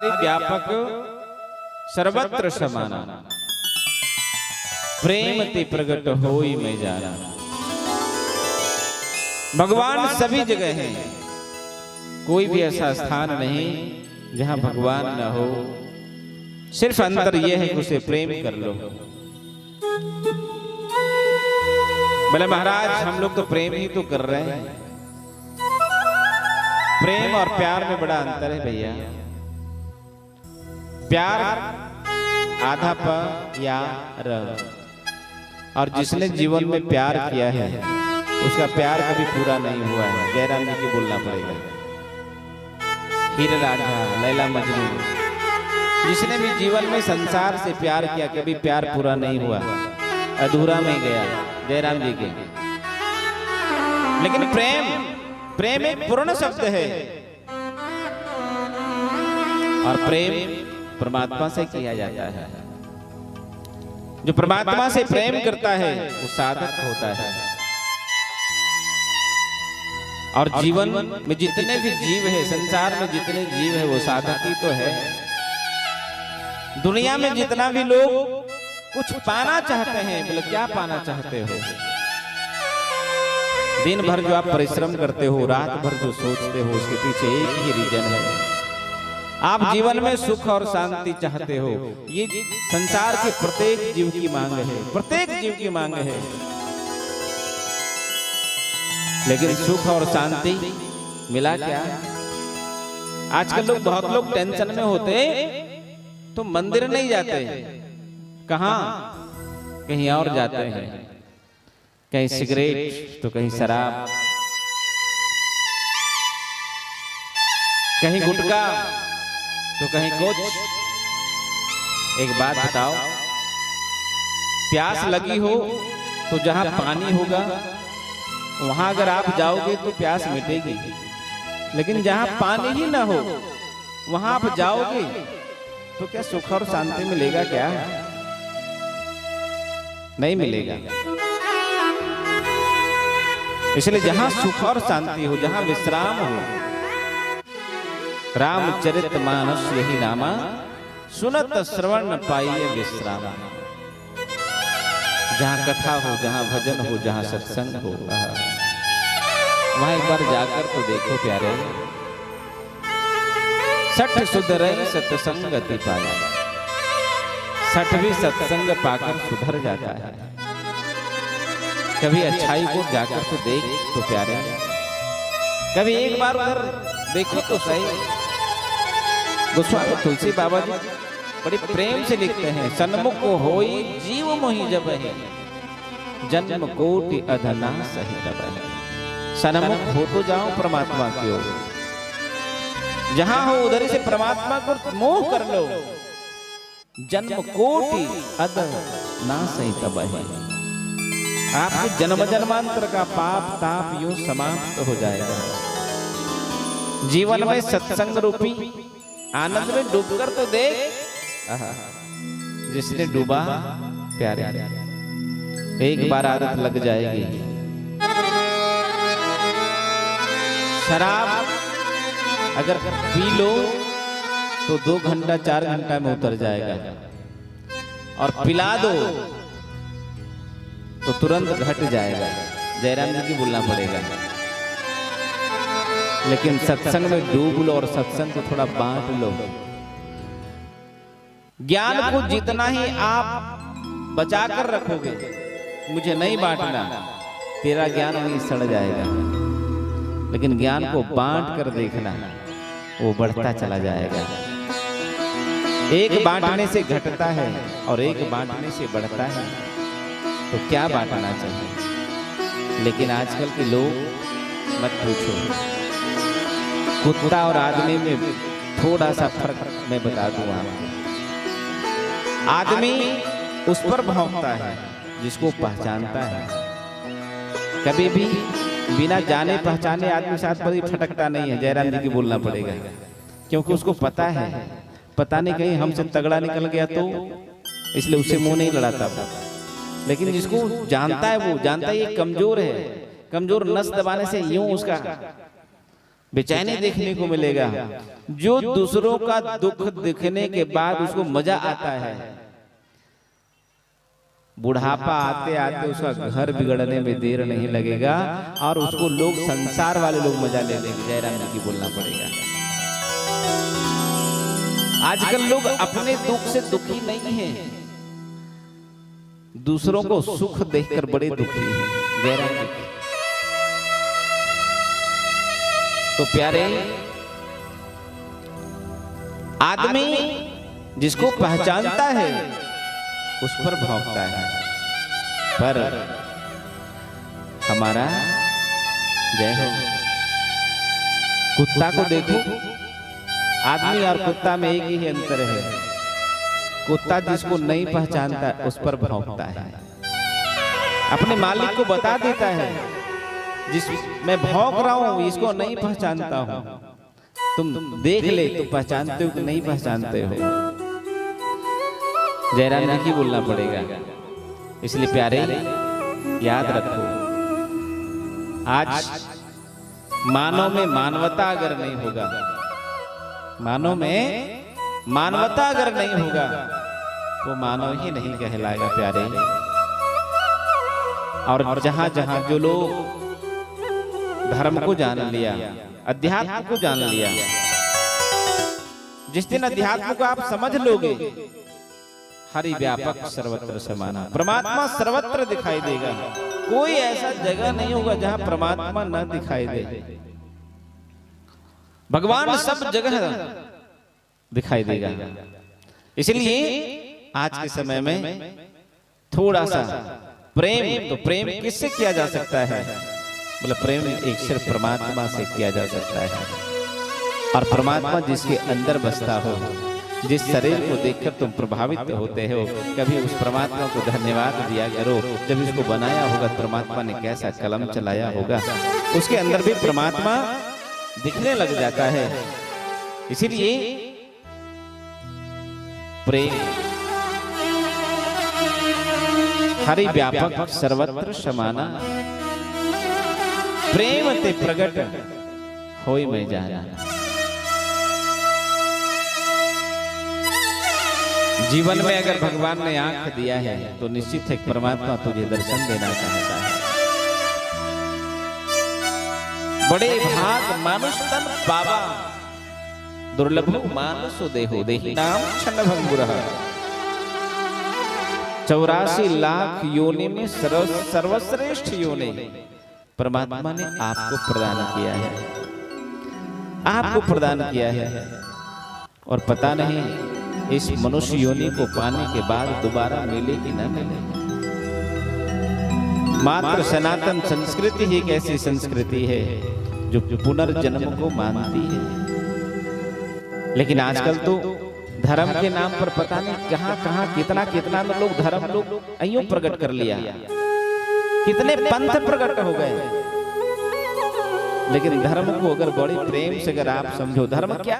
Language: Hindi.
व्यापक सर्वत्र समाना, प्रेम ते प्रगट होई मैं जाना। भगवान सभी जगह हैं, कोई भी ऐसा स्थान नहीं जहां भगवान न हो। सिर्फ अंतर यह है कि उसे प्रेम कर लो। बोले महाराज हम लोग तो प्रेम ही तो कर रहे हैं। प्रेम और प्यार में बड़ा अंतर है भैया। प्यार आधा प या र, और जिसने जीवन में प्यार किया है उसका प्यार कभी पूरा नहीं हुआ है। जयराम जी की बोलना पड़ेगा। हीर रांझा, लैला मजनू, जिसने भी जीवन में संसार से प्यार किया कभी प्यार पूरा नहीं हुआ, अधूरा में गया। जयराम जी के लेकिन प्रेम एक पूर्ण शब्द है, और प्रेम परमात्मा से किया जाता है। जो परमात्मा से प्रेम करता है वो साधक होता है। और जीवन में जितने भी जीव है, संसार में जितने जीव है वो साधक ही तो है। दुनिया में जितना भी लोग कुछ पाना चाहते हैं, बोले क्या पाना चाहते हो? दिन भर जो आप परिश्रम करते हो, रात भर जो सोचते हो, उसके पीछे एक ही रीजन है। आप जीवन में सुख और शांति चाहते हो। ये संसार के प्रत्येक जीव की मांग है, प्रत्येक जीव की मांग है। लेकिन सुख और शांति मिला क्या? आजकल लोग बहुत लोग टेंशन में होते तो मंदिर नहीं जाते, कहां? कहीं और जाते हैं। कहीं सिगरेट तो कहीं शराब, कहीं गुटखा तो कहीं कुछ। एक बात बताओ, प्यास लगी हो तो जहां पानी होगा वहां अगर आप जाओगे तो प्यास मिटेगी। लेकिन जहां पानी ही ना हो वहां आप जाओगे तो क्या सुख और शांति मिलेगा? क्या नहीं मिलेगा। इसलिए जहां सुख और शांति हो, जहां विश्राम हो, रामचरित मानस यही नामा, सुनत श्रवण पाइए विश्राम। जहां कथा हो, जहां भजन हो, जहां सत्संग हो, वहां एक बार जाकर तो देखो प्यारे। सठ सुधर सत्संगति पाया, 60वीं सत्संग पाकर सुधर जाता है। कभी अच्छाई को जाकर तो देख तो प्यारे, कभी एक बार उधर देखो तो सही। गोस्वामी तुलसी बाबा जी बड़ी प्रेम से लिखते हैं, सन्मुख होई जीव मोहि जब है, जन्म कोटि अधना सही तब है। सन्मुख हो तो जाओ परमात्मा की ओर, जहां हो उधर से परमात्मा को मोह कर लो। जन्म कोटि अधना सही तब है। आपके जन्म जन्मांतर का पाप ताप यूं समाप्त हो जाएगा। जीवन में सत्संग रूपी आनंद में डूबकर तो देख। जिसने डूबा प्यारे, एक बार आदत लग जाएगी। शराब अगर पी लो तो 2 घंटा 4 घंटा में उतर जाएगा, और पिला दो तो तुरंत घट जाएगा। जयराम जी की बोलना पड़ेगा। लेकिन सत्संग में डूब लो और सत्संग को थोड़ा बांट लो। ज्ञान को जितना ही आप बचा कर रखोगे, मुझे नहीं बांटना, तेरा ज्ञान वहीं सड़ जाएगा। लेकिन ज्ञान को बांट कर देखना, वो बढ़ता चला जाएगा। एक बांटने से घटता है और एक बांटने से बढ़ता है। तो क्या बांटना चाहिए? लेकिन आजकल के लोग मत पूछो। कुत्ता और आदमी में थोड़ा सा फर्क मैं बता दूं आपको। आदमी उस पर भौंकता है जिसको पहचानता है। कभी भी बिना जाने पहचाने आदमी साथ बड़ी फटकता नहीं है। जयराम जी की बोलना पड़ेगा, क्योंकि उसको पता है, पता नहीं कहीं हमसे तगड़ा निकल गया तो इसलिए उससे मुंह नहीं लड़ाता। लेकिन जिसको जानता है वो जानता है ये कमजोर है, कमजोर नस दबाने से यूं उसका बेचैनी देखने को मिलेगा। जो दूसरों का दुख दिखने के बाद उसको मजा आता है, बुढ़ापा आते आते उसका घर बिगड़ने में देर नहीं लगेगा और उसको लोग, संसार वाले लोग मजा ले लेंगे। जयराम जी की बोलना पड़ेगा। आजकल लोग अपने दुख से दुखी नहीं हैं, दूसरों को सुख देखकर बड़े दुखी हैं। जयराम जी तो प्यारे, आदमी जिसको पहचानता है उस पर भौंकता है, पर हमारा जय हो, कुत्ता को देखो, आदमी और कुत्ता में एक ही अंतर है। कुत्ता जिसको नहीं पहचानता उस पर भौंकता है, अपने मालिक को बता देता है, जिस मैं भौंक रहा हूं इसको नहीं पहचानता हूं, तुम देख ले तो पहचानते हो कि नहीं पहचानते हो। जयराम जी की बोलना पड़ेगा। इसलिए प्यारे याद रखो, आज मानव में मानवता अगर नहीं होगा, मानव में मानवता अगर नहीं होगा वो मानव ही नहीं कहलाएगा प्यारे। और जहां जहां जो लोग धर्म को जान लिया, अध्यात्म को जान लिया, जिस दिन अध्यात्म को आप समझ लोगे, हरि व्यापक सर्वत्र समाना, परमात्मा सर्वत्र दिखाई देगा। कोई ऐसा जगह नहीं होगा जहां परमात्मा न दिखाई दे। भगवान सब जगह दिखाई देगा। इसलिए आज के समय में थोड़ा सा प्रेम, तो प्रेम किससे किया जा सकता है? बोले प्रेम एक सिर्फ परमात्मा से किया जा सकता है। और परमात्मा जिसके अंदर बसता हो, जिस शरीर को देखकर तुम प्रभावित होते हो, कभी उस परमात्मा को धन्यवाद दिया करो। जब इसको बनाया होगा परमात्मा ने कैसा कलम चलाया होगा, उसके अंदर भी परमात्मा दिखने लग जाता है। इसीलिए प्रेम हरि व्यापक सर्वत्र समाना, प्रेम ते प्रगट होई मैं जाना। जीवन में अगर भगवान ने आंख दिया है तो निश्चित है परमात्मा तुझे दर्शन देना चाहता है। बड़े भाग मानुष तन बाबा, दुर्लभो मानुषो देहो, देहि नाम क्षण भंगुरः। 84 लाख योनि में सर्वश्रेष्ठ योनि परमात्मा ने आपको प्रदान किया है, आपको प्रदान किया है। और पता नहीं इस मनुष्य योनि को पाने के बाद दोबारा मिले कि न मिले। मात्र सनातन संस्कृति ही एक ऐसी संस्कृति है जो पुनर्जन्म को मानती है। लेकिन आजकल तो धर्म के नाम पर पता नहीं कहां कहां कितना कितना लोग धर्म लोग अयों प्रकट कर लिया, कितने पंथ प्रकट हो गए। लेकिन धर्म को अगर बड़े प्रेम से अगर आप समझो, धर्म क्या